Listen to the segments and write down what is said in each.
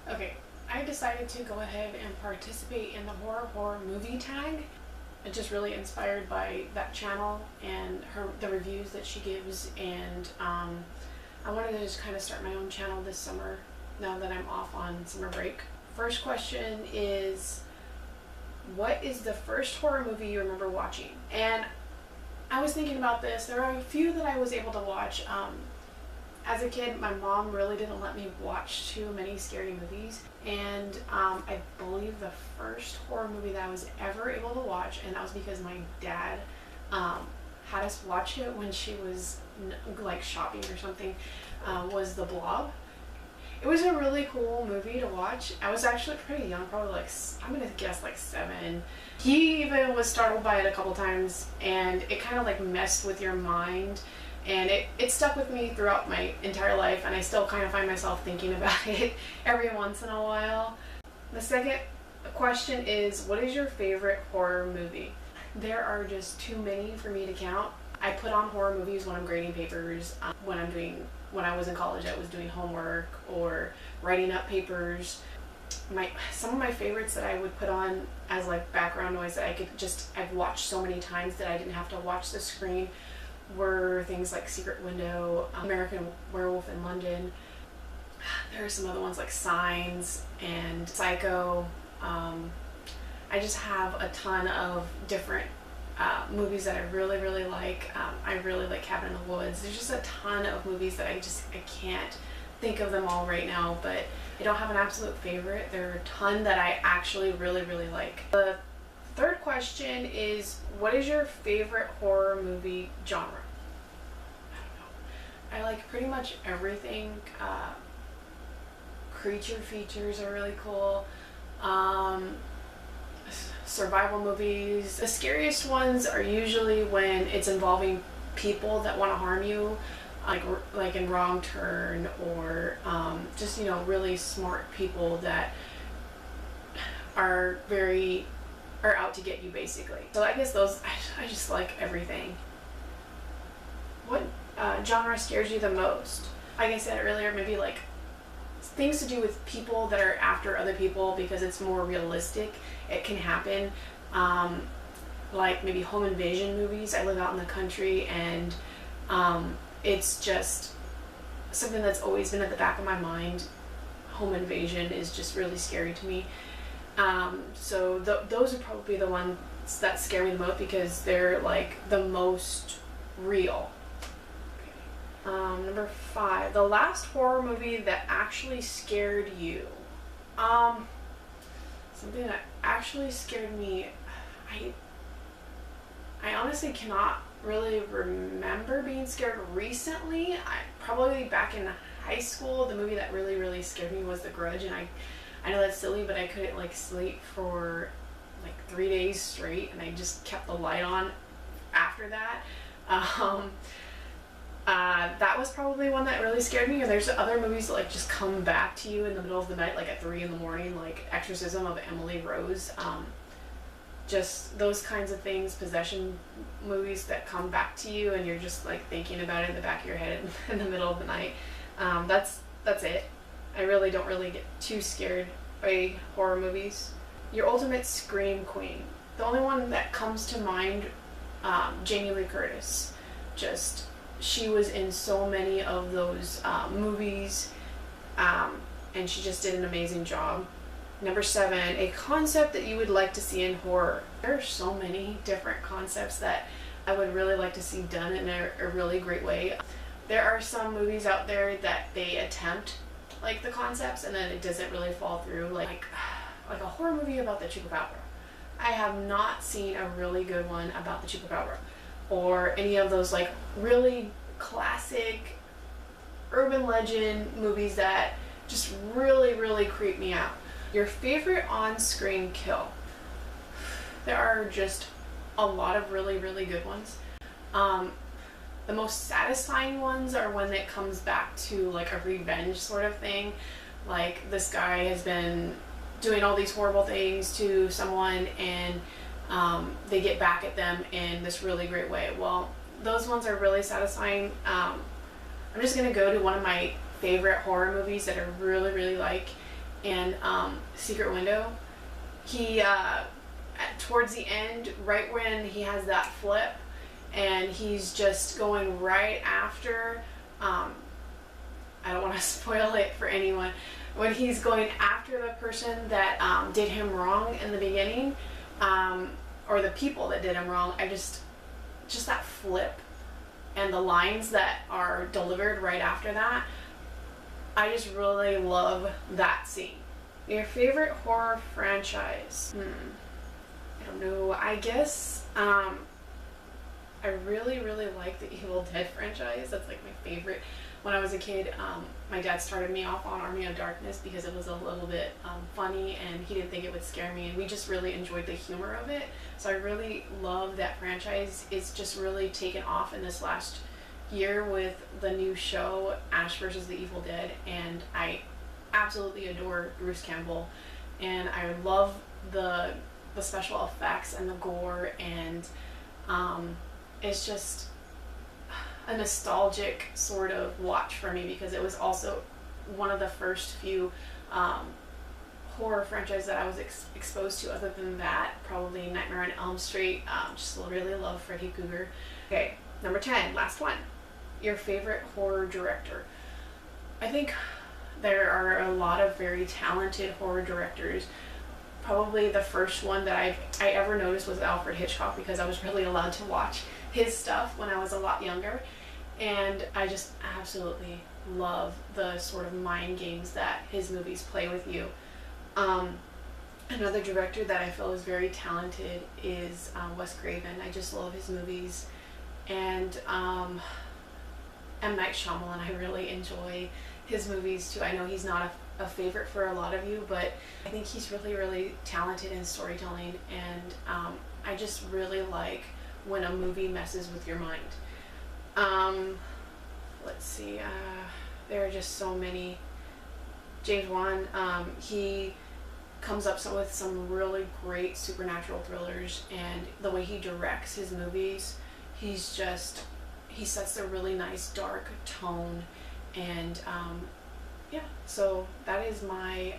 Okay, I decided to go ahead and participate in the horror movie tag. It's just really inspired by that channel and the reviews that she gives, and I wanted to just kind of start my own channel this summer now that I'm off on summer break. First question is, what is the first horror movie you remember watching? And I was thinking about this. There are a few that I was able to watch. As a kid, my mom really didn't let me watch too many scary movies, and I believe the first horror movie that I was ever able to watch, and that was because my dad had us watch it when she was like shopping or something, was The Blob. It was a really cool movie to watch. I was actually pretty young, probably like, I'm gonna guess like 7. He even was startled by it a couple times, and it kind of like messed with your mind. And it stuck with me throughout my entire life, and I still kind of find myself thinking about it every once in a while. The second question is, what is your favorite horror movie? There are just too many for me to count. I put on horror movies when I'm grading papers, when I was in college I was doing homework or writing up papers. Some of my favorites that I would put on as like background noise that I've watched so many times that I didn't have to watch the screen were things like Secret Window, American Werewolf in London. There are some other ones like Signs and Psycho. I just have a ton of different movies that I really, really like. I really like Cabin in the Woods. There's just a ton of movies that I can't think of them all right now, but I don't have an absolute favorite. There are a ton that I actually really, really like. The third question is, what is your favorite horror movie genre? I don't know. I like pretty much everything. Creature features are really cool. Survival movies. The scariest ones are usually when it's involving people that want to harm you, like in Wrong Turn, or just really smart people that are out to get you, basically. So I guess those, I just like everything. What genre scares you the most? Like I said earlier, maybe like things to do with people that are after other people because it's more realistic. It can happen. Like maybe home invasion movies. I live out in the country, and it's just something that's always been at the back of my mind. Home invasion is just really scary to me. So those are probably the ones that scare me the most because they're like the most real. Okay. Number 5, the last horror movie that actually scared you. Something that actually scared me, I honestly cannot really remember being scared recently. Probably back in high school, the movie that really, really scared me was The Grudge, and I know that's silly, but I couldn't like sleep for like 3 days straight, and I just kept the light on after that. That was probably one that really scared me. And there's other movies that like just come back to you in the middle of the night, like at 3 a.m, like Exorcism of Emily Rose. Just those kinds of things, possession movies that come back to you, and you're just like thinking about it in the back of your head in the middle of the night. That's it. I really don't really get too scared by horror movies. Your ultimate scream queen. The only one that comes to mind, Jamie Lee Curtis. She was in so many of those movies, and she just did an amazing job. Number 7, a concept that you would like to see in horror. There are so many different concepts that I would really like to see done in a really great way. There are some movies out there that they attempt like the concepts and then it doesn't really fall through, like a horror movie about the Chupacabra. I have not seen a really good one about the Chupacabra, or any of those like really classic urban legend movies that just really, really creep me out. Your favorite on-screen kill? There are just a lot of really, really good ones. The most satisfying ones are when it comes back to like a revenge sort of thing. Like this guy has been doing all these horrible things to someone, and they get back at them in this really great way. Well, those ones are really satisfying. I'm just gonna go to one of my favorite horror movies that I really, really like, and Secret Window. He towards the end, right when he has that flip, and he's just going right after. I don't want to spoil it for anyone. When he's going after the person that did him wrong in the beginning, or the people that did him wrong, just that flip and the lines that are delivered right after that, I just really love that scene. Your favorite horror franchise? I don't know. I guess I really like the Evil Dead franchise. That's like my favorite. When I was a kid, my dad started me off on Army of Darkness because it was a little bit funny, and he didn't think it would scare me, and we just really enjoyed the humor of it. So I really love that franchise. It's just really taken off in this last year with the new show Ash vs. the Evil Dead, and I absolutely adore Bruce Campbell, and I love the special effects and the gore, and it's just a nostalgic sort of watch for me because it was also one of the first few horror franchises that I was exposed to. Other than that, probably Nightmare on Elm Street. Just really love Freddy Krueger. Okay, number 10, last one. Your favorite horror director? I think there are a lot of very talented horror directors. Probably the first one that I ever noticed was Alfred Hitchcock, because I was really allowed to watch his stuff when I was a lot younger, and I just absolutely love the sort of mind games that his movies play with you. Another director that I feel is very talented is Wes Craven. I just love his movies, and M. Night Shyamalan, I really enjoy his movies too. I know he's not a favorite for a lot of you, but I think he's really talented in storytelling, and I just really like when a movie messes with your mind. Let's see, there are just so many. James Wan, he comes up with some really great supernatural thrillers, and the way he directs his movies, he sets a really nice dark tone, and yeah, so that is my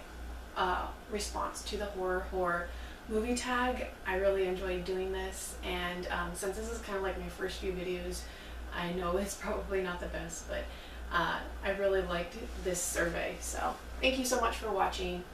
response to the horror movie tag. I really enjoyed doing this, and since this is kind of like my first few videos, I know it's probably not the best, but I really liked this survey. So thank you so much for watching.